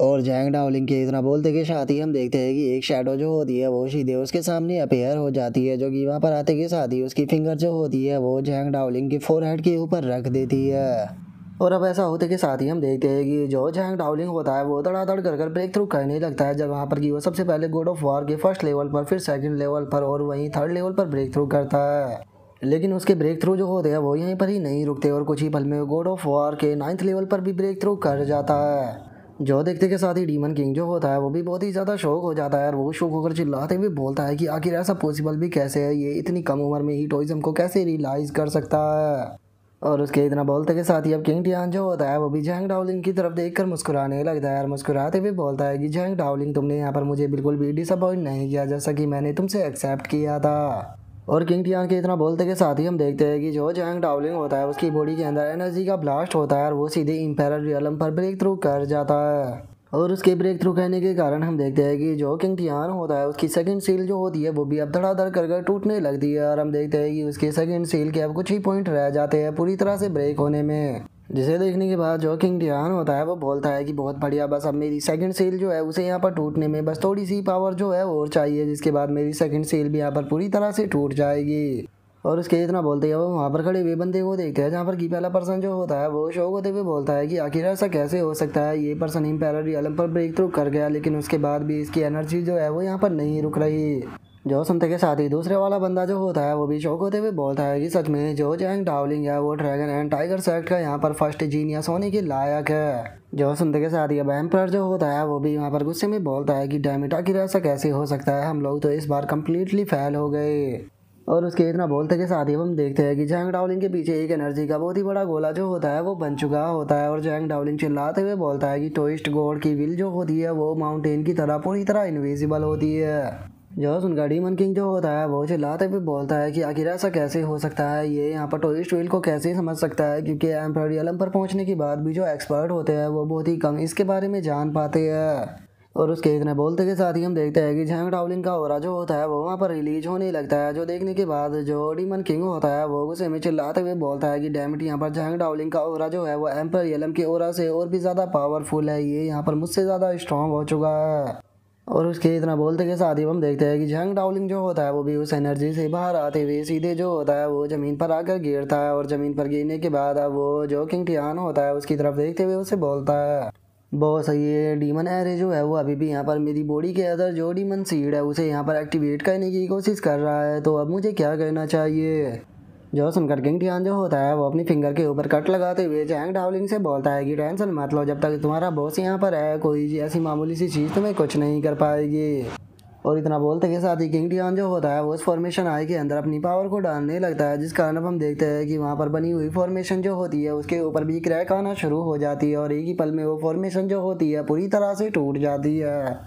और जैंग डाओलिंग के इतना बोलते के साथ ही हम देखते हैं कि एक शैडो जो होती है वो सीधे उसके सामने अपेयर हो जाती है, जो कि वहाँ पर आते के साथ ही उसकी फिंगर जो होती है वो जैंग डाओलिंग के फोरहेड के ऊपर रख देती है। और अब ऐसा होते के साथ ही हम देखते हैं कि जो जैंग डाओलिंग होता है वो धड़ाधड़ कर ब्रेक थ्रू करने लगता है, जब वहाँ पर कि वो सबसे पहले गॉड ऑफ वॉर के फर्स्ट लेवल पर, फिर सेकंड लेवल पर और वहीं थर्ड लेवल पर ब्रेक थ्रू करता है। लेकिन उसके ब्रेक थ्रू जो होते हैं वो यहीं पर ही नहीं रुकते और कुछ ही पल में गॉड ऑफ वॉर के 9th लेवल पर भी ब्रेक थ्रू कर जाता है। जो देखते के साथ ही डीमन किंग जो होता है वो भी बहुत ही ज़्यादा शौक हो जाता है, और वो शौक होकर चिल्लाते हुए बोलता है कि आखिर ऐसा पॉसिबल भी कैसे है, ये इतनी कम उम्र में ही टॉयज़म को कैसे रियलाइज़ कर सकता है। और उसके इतना बोलते के साथ ही अब किंग टियान जो होता है वो भी जैंग डाओलिंग की तरफ देखकर मुस्कुराने लगता है, और मुस्कुराते हुए बोलता है कि जैंग डाओलिंग, तुमने यहाँ पर मुझे बिल्कुल भी डिसअपॉइंट नहीं किया, जैसा कि मैंने तुमसे एक्सेप्ट किया था। और किंग टियान के इतना बोलते के साथ ही हम देखते हैं कि जो जैंग डाओलिंग होता है उसकी बॉडी के अंदर एनर्जी का ब्लास्ट होता है, और वो सीधे इंपेरर रियलम पर ब्रेक थ्रू कर जाता है। और उसके ब्रेक थ्रू कहने के कारण हम देखते हैं कि जो किंग टियान होता है उसकी सेकंड सील जो होती है वो भी अब धड़ाधड़ कर टूटने लगती है और हम देखते हैं कि उसके सेकंड सील के अब कुछ ही पॉइंट रह जाते हैं पूरी तरह से ब्रेक होने में, जिसे देखने के बाद जो किंग टियान होता है वो बोलता है कि बहुत बढ़िया, बस अब मेरी सेकंड सील जो है उसे यहाँ पर टूटने में बस थोड़ी सी पावर जो है और चाहिए, जिसके बाद मेरी सेकंड सील भी यहाँ पर पूरी तरह से टूट जाएगी। और उसके इतना बोलते हैं वो वहाँ पर खड़े हुए बंदे को देखते हैं जहाँ पर की पहला पर्सन जो होता है वो शौक होते हुए बोलता है कि आखिर ऐसा कैसे हो सकता है, ये पर्सन इम्पेरर रियलम पर ब्रेक थ्रू कर गया लेकिन उसके बाद भी इसकी एनर्जी जो है वो यहाँ पर नहीं रुक रही। जो सुनते के साथ ही दूसरे वाला बंदा जो होता है वो भी शौक होते हुए बोलता है कि सच में जो जैंग डावलिंग है वो ड्रैगन एंड टाइगर सेक्ट का यहाँ पर फर्स्ट जीनियस होने के लायक है। जो सुनते के साथ ही अब एम्परर जो होता है वो भी यहाँ पर गुस्से में बोलता है कि डैम इट, आखिर ऐसा कैसे हो सकता है, हम लोग तो इस बार कम्प्लीटली फेल हो गए। और उसके इतना बोलते के साथ ही हम देखते हैं कि जैंग डावलिंग के पीछे एक एनर्जी का बहुत ही बड़ा गोला जो होता है वो बन चुका होता है और जैंग डावलिंग चिल्लाते हुए बोलता है कि टोइस्ट गॉड की विल जो होती है वो माउंटेन की तरह पूरी तरह इनविजिबल होती है। जो सुनकर डीमन किंग जो होता है वो चिल्लाते हुए बोलता है कि आखिर ऐसा कैसे हो सकता है, ये यहाँ पर टोइस्ट विल को कैसे समझ सकता है, क्योंकि एम्परर रियलम पर पहुँचने के बाद भी जो एक्सपर्ट होते हैं वो बहुत ही कम इसके बारे में जान पाते हैं। और उसके इतने बोलते के साथ ही हम देखते हैं कि जैंग डावलिंग का ऑरा जो होता है वो वहाँ पर रिलीज होने लगता है, जो देखने के बाद जो डीमन किंग होता है वो गुस्से में चिल्लाते हुए बोलता है कि डैम इट, यहाँ पर जैंग डावलिंग का ऑरा जो है वो एम्परर रियलम के ऑरा से और भी ज़्यादा पावरफुल है, ये यहाँ पर मुझसे ज़्यादा स्ट्रॉन्ग हो चुका है। और उसके इतना बोलते के साथ ही हम देखते हैं कि जैंग डावलिंग जो होता है वो भी उस एनर्जी से बाहर आते हुए सीधे जो होता है वो ज़मीन पर आकर गिरता है और ज़मीन पर गिरने के बाद अब वो जो किंग टियान होता है उसकी तरफ देखते हुए उसे बोलता है, बॉस ये डीमन एरे जो है वो अभी भी यहाँ पर मेरी बॉडी के अंदर जो डीमन सीड है उसे यहाँ पर एक्टिवेट करने की कोशिश कर रहा है, तो अब मुझे क्या करना चाहिए। जो सुनकर किंग टियान जो होता है वो अपनी फिंगर के ऊपर कट लगाते हुए जैंग डावलिंग से बोलता है कि टेंशन मत लो, जब तक तुम्हारा बॉस यहाँ पर है कोई ऐसी मामूली सी चीज़ तुम्हें कुछ नहीं कर पाएगी। और इतना बोलते के साथ ही किंग टियान जो होता है वो उस फॉर्मेशन आई के अंदर अपनी पावर को डालने लगता है, जिस कारण अब हम देखते हैं कि वहाँ पर बनी हुई फॉर्मेशन जो होती है उसके ऊपर भी क्रैक आना शुरू हो जाती है और एक ही पल में वो फॉर्मेशन जो होती है पूरी तरह से टूट जाती है।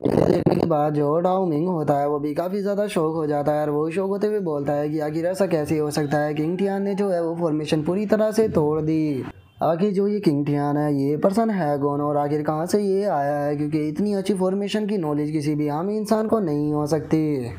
इसे देखने के बाद जो डाओ मिंग होता है वो भी काफ़ी ज़्यादा शौक हो जाता है और वो शौक होते हुए बोलता है कि आखिर ऐसा कैसे हो सकता है, किंग टियान ने जो है वो फॉर्मेशन पूरी तरह से तोड़ दी, आखिर जो ये किंग टियान है ये पर्सन है कौन और आखिर कहाँ से ये आया है, क्योंकि इतनी अच्छी फॉर्मेशन की नॉलेज किसी भी आम इंसान को नहीं हो सकती।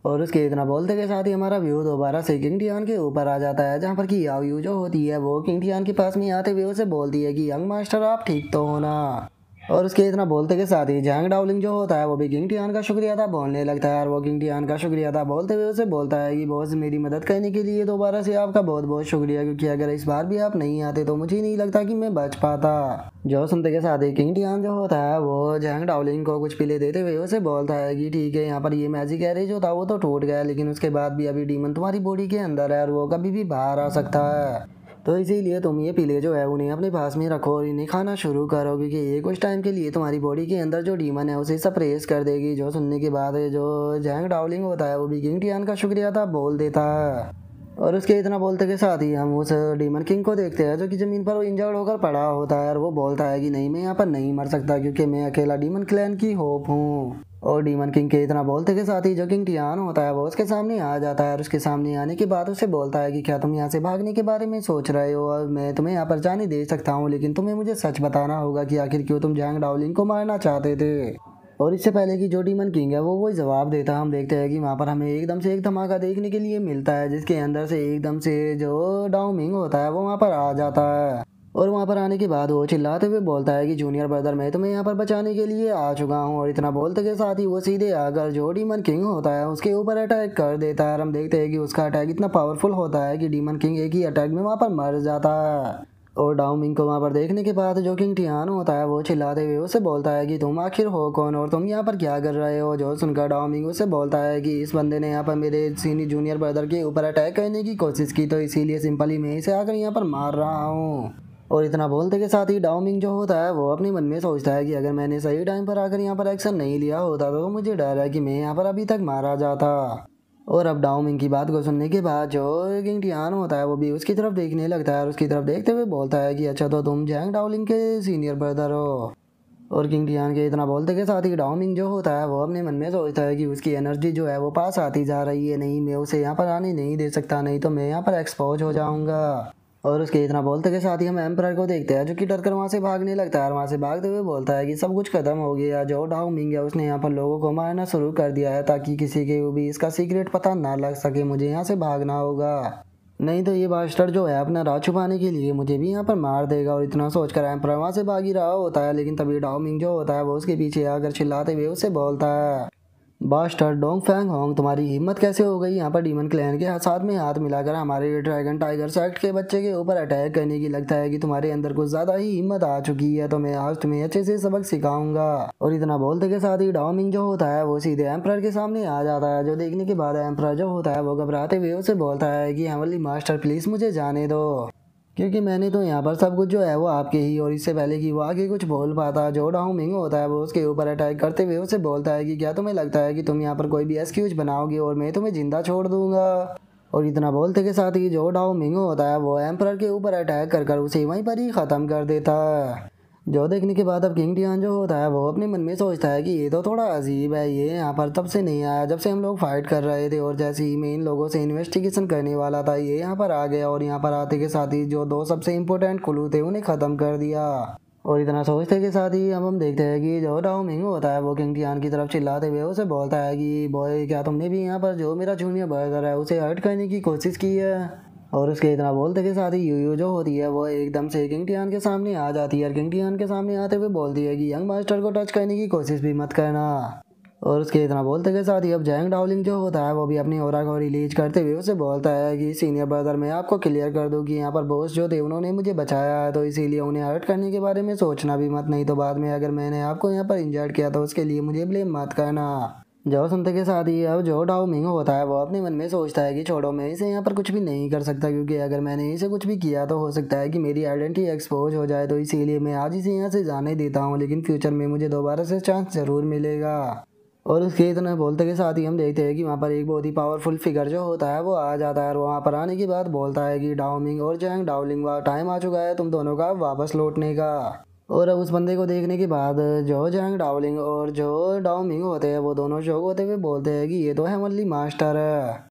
और उसके इतना बोलते के साथ ही हमारा व्यू दोबारा से किंग टियान के ऊपर आ जाता है, जहाँ पर कि याओ यू जो होती है वो किंग टियान के पास में आते हुए उसे बोलती है कि यंग मास्टर आप ठीक तो हो ना। और उसके इतना बोलते के साथ ही जैंग डावलिंग जो होता है वो भी किंग टियान का शुक्रिया अदा बोलने लगता है और वो किंग टियान का शुक्रिया अदा बोलते हुए उसे बोलता है कि बॉस मेरी मदद करने के लिए दोबारा से आपका बहुत बहुत शुक्रिया, क्योंकि अगर इस बार भी आप नहीं आते तो मुझे नहीं लगता कि मैं बच पाता। जो सुनते के साथ ही किंग टियान जो होता है वो जैंग डावलिंग को कुछ पीले देते हुए उसे बोलता है कि ठीक है, यहाँ पर ये मैजिक एरे जो था वो तो टूट गया, लेकिन उसके बाद भी अभी डीमन तुम्हारी बॉडी के अंदर है और वो कभी भी बाहर आ सकता है, तो इसीलिए तुम ये पीले जो है उन्हें अपने पास में रखो और इन्हें खाना शुरू करो, क्योंकि ये कुछ टाइम के लिए तुम्हारी बॉडी के अंदर जो डीमन है उसे सप्रेस कर देगी। जो सुनने के बाद जो जैंग डावलिंग होता है वो भी किंग टियान का शुक्रिया था बोल देता है। और उसके इतना बोलते के साथ ही हम उस डीमन किंग को देखते हैं जो कि ज़मीन पर इंजर्ड होकर पड़ा होता है और वो बोलता है कि नहीं, मैं यहाँ पर नहीं मर सकता क्योंकि मैं अकेला डीमन क्लैन की होप हूँ। और डीमन किंग के इतना बोलते के साथ ही जो किंग टियान होता है वो उसके सामने आ जाता है और उसके सामने आने के बाद उसे बोलता है कि क्या तुम यहाँ से भागने के बारे में सोच रहे हो, और मैं तुम्हें यहाँ पर जाने दे सकता हूँ, लेकिन तुम्हें मुझे सच बताना होगा कि आखिर क्यों तुम जैंग डावलिंग को मारना चाहते थे। और इससे पहले कि जो डीमन किंग है वो कोई जवाब देता, हम देखते हैं कि वहाँ पर हमें एकदम से एक धमाका देखने के लिए मिलता है, जिसके अंदर से एकदम से जो डाओ मिंग होता है वो वहाँ पर आ जाता है। और वहाँ पर आने के बाद वो चिल्लाते हुए बोलता है कि जूनियर ब्रदर मैं तुम्हें यहाँ पर बचाने के लिए आ चुका हूँ। और इतना बोलते के साथ ही वो सीधे आकर जो डीमन किंग होता है उसके ऊपर अटैक कर देता है और हम देखते हैं कि उसका अटैक इतना पावरफुल होता है कि डीमन किंग एक ही अटैक में वहाँ पर मर जाता है। और डाओ मिंग को वहाँ पर देखने के बाद जो किंग टियान होता है वो चिल्लाते हुए उसे बोलता है कि तुम आखिर हो कौन और तुम यहाँ पर क्या कर रहे हो। जो सुनकर डाओ मिंग उसे बोलता है कि इस बंदे ने यहाँ पर मेरे सीनियर जूनियर ब्रदर के ऊपर अटैक करने की कोशिश की, तो इसीलिए सिंपली मैं इसे आकर यहाँ पर मार रहा हूँ। और इतना बोलते के साथ ही डाओ मिंग जो होता है वो अपने मन में सोचता है कि अगर मैंने सही टाइम पर आकर यहाँ पर एक्शन नहीं लिया होता तो मुझे डर है कि मैं यहाँ पर अभी तक मारा जाता। और अब डाओ मिंग की बात को सुनने के बाद जो किंग टियान होता है वो भी उसकी तरफ देखने लगता है और उसकी तरफ देखते हुए बोलता है कि अच्छा तो तुम जैंग डावलिंग के सीनियर ब्रदर हो। और किंग टियान के इतना बोलते के साथ ही डाओ मिंग जो होता है वो अपने मन में सोचता है कि उसकी एनर्जी जो है वो पास आती जा रही है, नहीं मैं उसे यहाँ पर आने नहीं दे सकता, नहीं तो मैं यहाँ पर एक्सपोज हो जाऊँगा। और उसके इतना बोलते के साथ ही हम एम्परर को देखते हैं जो कि डर कर वहाँ से भागने लगता है और वहाँ से भागते हुए बोलता है कि सब कुछ खत्म हो गया। जो डाओ मिंग है उसने यहाँ पर लोगों को मारना शुरू कर दिया है ताकि किसी के भी इसका सीक्रेट पता ना लग सके। मुझे यहाँ से भागना होगा, नहीं तो ये बास्टर्ड जो है अपना राज छुपाने के लिए मुझे भी यहाँ पर मार देगा। और इतना सोचकर एम्परर वहाँ से भाग ही रहा होता है, लेकिन तभी डाओ मिंग जो होता है वो उसके पीछे आकर चिल्लाते हुए उससे बोलता है, बास्टर्ड डोंग फैंग होंग, तुम्हारी हिम्मत कैसे हो गई यहाँ पर डीमन क्लैन के साथ में हाथ मिलाकर हमारे ड्रैगन टाइगर सेक्ट के बच्चे के ऊपर अटैक करने की। लगता है कि तुम्हारे अंदर कुछ ज्यादा ही हिम्मत आ चुकी है, तो मैं आज तुम्हें अच्छे से सबक सिखाऊंगा। और इतना बोलते के साथ ही डाओ मिंग जो होता है वो सीधे एम्परर के सामने आ जाता है, जो देखने के बाद एम्परर जो होता है वो घबराते हुए उसे बोलता है कि हेवनली मास्टर प्लीज मुझे जाने दो, क्योंकि मैंने तो यहाँ पर सब कुछ जो है वो आपके ही। और इससे पहले कि वो आगे कुछ बोल पाता, जो डाओ मिंग होता है वो उसके ऊपर अटैक करते हुए उसे बोलता है कि क्या तुम्हें लगता है कि तुम यहाँ पर कोई भी एक्सक्यूज बनाओगे और मैं तुम्हें जिंदा छोड़ दूंगा। और इतना बोलते के साथ ही जो डाओ मिंग होता है वो एम्परर के ऊपर अटैक कर उसे वहीं पर ही ख़त्म कर देता है। जो देखने के बाद अब किंग टियान जो होता है वो अपने मन में सोचता है कि ये तो थोड़ा अजीब है, ये यहाँ पर तब से नहीं आया जब से हम लोग फाइट कर रहे थे, और जैसे ही मैं इन लोगों से इन्वेस्टिगेशन करने वाला था ये यहाँ पर आ गया और यहाँ पर आते के साथ ही जो दो सबसे इम्पोर्टेंट क्लू थे उन्हें ख़त्म कर दिया। और इतना सोचते के साथ ही अब हम देखते हैं कि जो डाओ मिंग होता है वो किंग टियान की तरफ चिल्लाते हुए उसे बोलता है कि बॉय क्या तुमने भी यहाँ पर जो मेरा जूनियर ब्रदर है उसे हर्ट करने की कोशिश की है। और उसके इतना बोलते के साथ ही यूयू जो होती है वो एकदम से किंग टियान के सामने आ जाती है और किंग टियान के सामने आते हुए बोलती है कि यंग मास्टर को टच करने की कोशिश भी मत करना। और उसके इतना बोलते के साथ ही अब जैंग डाओलिंग जो होता है वो भी अपनी ओरा को रिलीज करते हुए उसे बोलता है कि सीनियर ब्रदर मैं आपको क्लियर कर दूं कि यहाँ पर बॉस जो थे उन्होंने मुझे बचाया है, तो इसीलिए उन्हें हर्ट करने के बारे में सोचना भी मत, नहीं तो बाद में अगर मैंने आपको यहाँ पर इंजर्ड किया तो उसके लिए मुझे ब्लेम मत करना। जो सुनते के साथ ही अब जो डाओ मिंग होता है वो अपने मन में सोचता है कि छोड़ो मैं इसे यहाँ पर कुछ भी नहीं कर सकता, क्योंकि अगर मैंने इसे कुछ भी किया तो हो सकता है कि मेरी आइडेंटिटी एक्सपोज हो जाए, तो इसीलिए मैं आज इसे यहाँ से जाने देता हूँ, लेकिन फ्यूचर में मुझे दोबारा से चांस जरूर मिलेगा। और उसके इतना बोलते के साथ ही हम देखते हैं कि वहाँ पर एक बहुत ही पावरफुल फिगर जो होता है वो आ जाता है और वहाँ पर आने के बाद बोलता है कि डाओ मिंग और जैंग डाओलिंग टाइम आ चुका है तुम दोनों का वापस लौटने का। और अब उस बंदे को देखने के बाद जो जैंग डाओलिंग और जो डाओ मिंग होते हैं वो दोनों शौक होते हुए बोलते हैं कि ये तो हेवनली मास्टर है।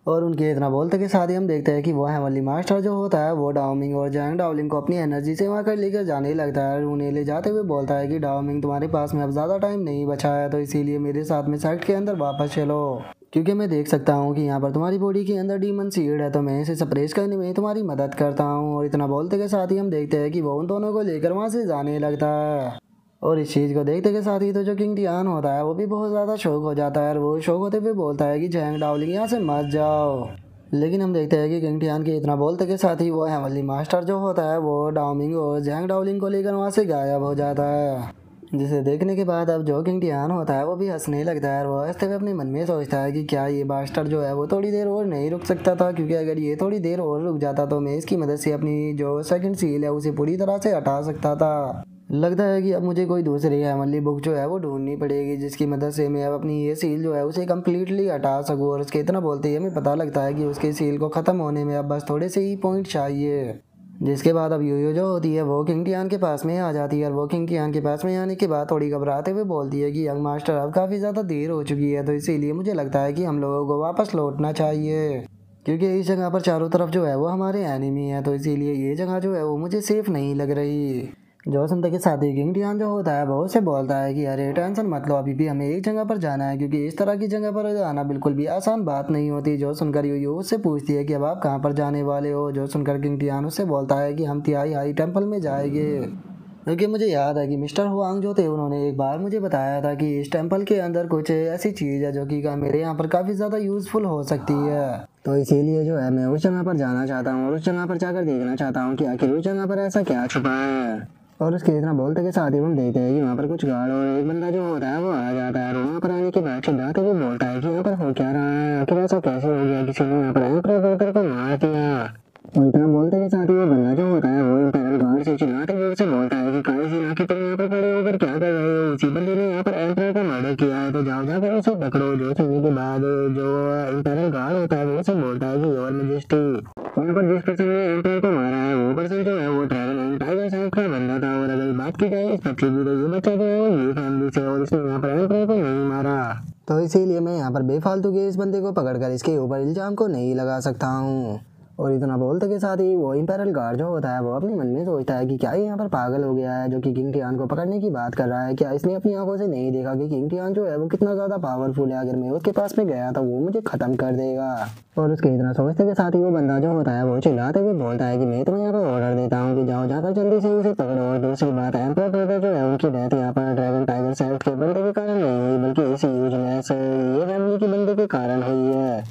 और उनके इतना बोलते के साथ ही हम देखते हैं कि वो हेवनली मास्टर जो होता है वो डाओ मिंग और जैंग डाओलिंग को अपनी एनर्जी से वहाँ कर लेकर जाने लगता है। उन्हें ले जाते हुए बोलता है कि डाओ मिंग तुम्हारे पास में अब ज़्यादा टाइम नहीं बचा है, तो इसीलिए मेरे साथ में सेक्ट के अंदर वापस चलो, क्योंकि मैं देख सकता हूँ कि यहाँ पर तुम्हारी बॉडी के अंदर डीमन सीड है, तो मैं इसे सप्रेस करने में तुम्हारी मदद करता हूँ। और इतना बोलते के साथ ही हम देखते हैं कि वो उन दोनों को लेकर वहाँ से जाने लगता है। और इस चीज़ को देखते के साथ ही तो जो किंग टियान होता है वो भी बहुत ज़्यादा शौक हो जाता है और वो शौक होते हुए बोलता है कि जैंग डाओलिंग यहाँ से मत जाओ। लेकिन हम देखते हैं कि किंग टियान के इतना बोलते के साथ ही वो हेवनली मास्टर जो होता है वो डाओ मिंग और जैंग डाओलिंग को लेकर वहाँ से गायब हो जाता है, जिसे देखने के बाद अब जो किंग टियान होता है वो भी हंसने लगता है और वो हंसते हुए अपने मन में सोचता है कि क्या ये बास्टर जो है वो थोड़ी देर और नहीं रुक सकता था, क्योंकि अगर ये थोड़ी देर और रुक जाता तो मैं इसकी मदद से अपनी जो सेकंड सील है उसे पूरी तरह से हटा सकता था। लगता है कि अब मुझे कोई दूसरी हेवनली बुक जो है वो ढूंढनी पड़ेगी जिसकी मदद से मैं अब अपनी ये सील जो है उसे कम्प्लीटली हटा सकूँ। और उसके इतना बोलते ही हमें पता लगता है कि उसके सील को ख़त्म होने में अब बस थोड़े से ही पॉइंट चाहिए, जिसके बाद अब यूयू जो होती है वो किंग टियान के पास में आ जाती है और वो किंग टियान के पास में आने के बाद थोड़ी घबराते हुए बोलती है कि यंग मास्टर अब काफ़ी ज़्यादा देर हो चुकी है, तो इसीलिए मुझे लगता है कि हम लोगों को वापस लौटना चाहिए, क्योंकि इस जगह पर चारों तरफ जो है वो हमारे एनिमी है, तो इसीलिए ये जगह जो है वो मुझे सेफ नहीं लग रही। जो सुनते के साथ ही किंग टियान जो होता है वो उससे बोलता है कि अरे टेंशन मत लो, अभी भी हमें एक जगह पर जाना है, क्योंकि इस तरह की जगह पर जाना बिल्कुल भी आसान बात नहीं होती। जो सुनकर यूयू उससे पूछती है कि अब आप कहाँ पर जाने वाले हो। जो सुनकर किंग टियान उससे बोलता है कि हम तिहाई हाई टेम्पल में जाएंगे, क्योंकि मुझे याद है कि मिस्टर हुआंग जो थे उन्होंने एक बार मुझे बताया था कि इस टेम्पल के अंदर कुछ ऐसी चीज़ है जो कि मेरे यहाँ पर काफ़ी ज़्यादा यूज़फुल हो सकती है, तो इसीलिए जो है मैं उस जगह पर जाना चाहता हूँ और उस जगह पर जाकर देखना चाहता हूँ कि आखिर उस जगह पर ऐसा क्या छुपा है। और उसके इतना बोलते के साथ ही हम देखते हैं कि वहाँ पर कुछ गार्ड और एक बंदा जो होता है वो आ जाता है और वहाँ पर आने के बाद चिल्लाते हुए बोलता है कि यहाँ पर हो क्या रहा है, आखिर ऐसा कैसे हो गया, किसी ने यहाँ पर एम्परर को मार दिया। और इतना बोलते के साथ ही वो बंदा जो होता है वो इम्पेरियल गार्ड से चिल्लाते हुए उसे बोलता है कि काहे से आखिर तुम यहाँ पर खड़े होकर क्या कर रहे हो, इसी बंदे ने यहाँ पर एम्परर का मर्डर किया है, तो जाओ जाकर उसे पकड़ो। जो सुनने के बाद जो इम्पेरियल गार्ड होता है वो उसे बोलता है कि योर मैजेस्टी, यहाँ पर जिस पर्सन ने एम्परर को मारा है वो पर्सन जो है वो ड्रैगन टाइगर सेक्ट का बंदा था। और अगर बात की जाए इस बच्चे की, तो ये बच्चा जो है वो ये फैमिली से और इसने यहाँ पर एम्परर को नहीं मारा, तो इसीलिए मैं यहाँ पर बेफालतू के इस बंदे को पकड़कर इसके ऊपर इल्जाम को नहीं लगा सकता हूँ। और इतना बोलते के साथ ही वो इम्पेरियल गार्ड जो होता है वो अपने मन में सोचता है कि क्या ये यहाँ पर पागल हो गया है जो कि किंग टियान को पकड़ने की बात कर रहा है। क्या इसने अपनी आंखों से नहीं देखा कि किंग टियान जो है वो कितना ज़्यादा पावरफुल है। अगर मैं उसके पास में गया तो वो मुझे ख़त्म कर देगा। और उसके इतना सोचते के साथ ही वो बंदा जो होता है वो चिल्लाते हुए बोलता है कि मैं तुम्हें यहाँ पर ऑर्डर देता हूँ कि जाओ जाकर जल्दी से उसे पकड़ो। और दूसरी बात, एम्परर जो है उनकी डेथ यहाँ पर ड्रैगन टाइगर सेल्फ के बंदे के कारण नहीं हुई बल्कि इसी यूजलेस ये फैमिली के बंदे के कारण हुई है।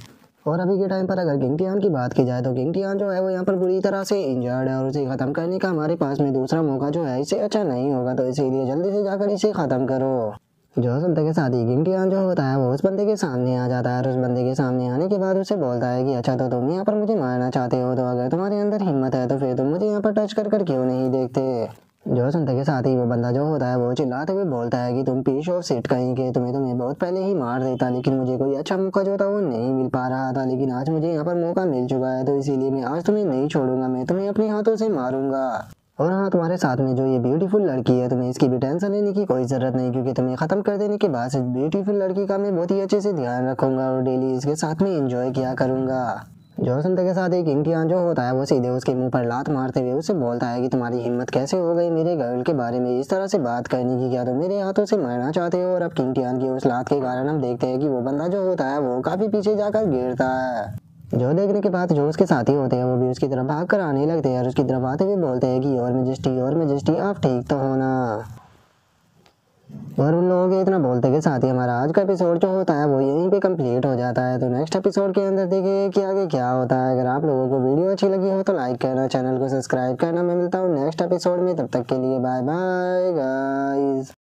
और अभी के टाइम पर अगर किंग टियान की बात की जाए तो किंग टियान जो है वो यहाँ पर बुरी तरह से इंजर्ड है और उसे ख़त्म करने का हमारे पास में दूसरा मौका जो है इससे अच्छा नहीं होगा। तो इसीलिए जल्दी से जाकर इसे ख़त्म करो। जो सुनते के साथ ही किंग टियान जो होता है वो उस बंदे के सामने आ जाता है और उस बंदे के सामने आने के बाद उसे बोलता है कि अच्छा तो तुम यहाँ पर मुझे मारना चाहते हो, तो अगर तुम्हारे अंदर हिम्मत है तो फिर तुम मुझे यहाँ पर टच कर कर क्यों नहीं देखते। जो सुनते के साथ ही वो बंदा जो होता है वो चिल्लाते हुए बोलता है कि तुम पीस ऑफ सीट कहीं के, तुम्हें बहुत पहले ही मार देता, लेकिन मुझे कोई अच्छा मौका जो था वो नहीं मिल पा रहा था, लेकिन आज मुझे यहाँ पर मौका मिल चुका है तो इसीलिए मैं आज तुम्हें नहीं छोड़ूंगा, मैं तुम्हें अपने हाथों से मारूंगा। और हाँ, तुम्हारे साथ में जो ये ब्यूटीफुल लड़की है तुम्हें इसकी भी टेंशन लेने की कोई ज़रूरत नहीं, क्योंकि तुम्हें ख़त्म कर देने के बाद इस ब्यूटीफुल लड़की का मैं बहुत ही अच्छे से ध्यान रखूंगा और डेली इसके साथ में इंजॉय किया करूंगा। जो सुनते के साथ ही किंग टियान जो होता है वो सीधे उसके मुंह पर लात मारते हुए उससे बोलता है कि तुम्हारी हिम्मत कैसे हो गई मेरे गर्ल के बारे में इस तरह से बात करने की, क्या तुम मेरे हाथों से मारना चाहते हो। और अब किंग टियान की उस लात के कारण हम देखते हैं कि वो बंदा जो होता है वो काफ़ी पीछे जाकर गिरता है। जो देखने के बाद जो उसके साथी होते हैं वो भी उसकी तरफ भाग कर आने लगते हैं और उसकी तरफ आते हुए बोलते हैं कि और मेजेस्टी आप ठीक तो होना। और उन लोगों के इतना बोलते के साथ ही हमारा आज का एपिसोड जो होता है वो यहीं पे कंप्लीट हो जाता है। तो नेक्स्ट एपिसोड के अंदर देखिए कि आगे क्या होता है। अगर आप लोगों को वीडियो अच्छी लगी हो तो लाइक करना, चैनल को सब्सक्राइब करना। मैं मिलता हूँ नेक्स्ट एपिसोड में, तब तक के लिए बाय बाय गाइस।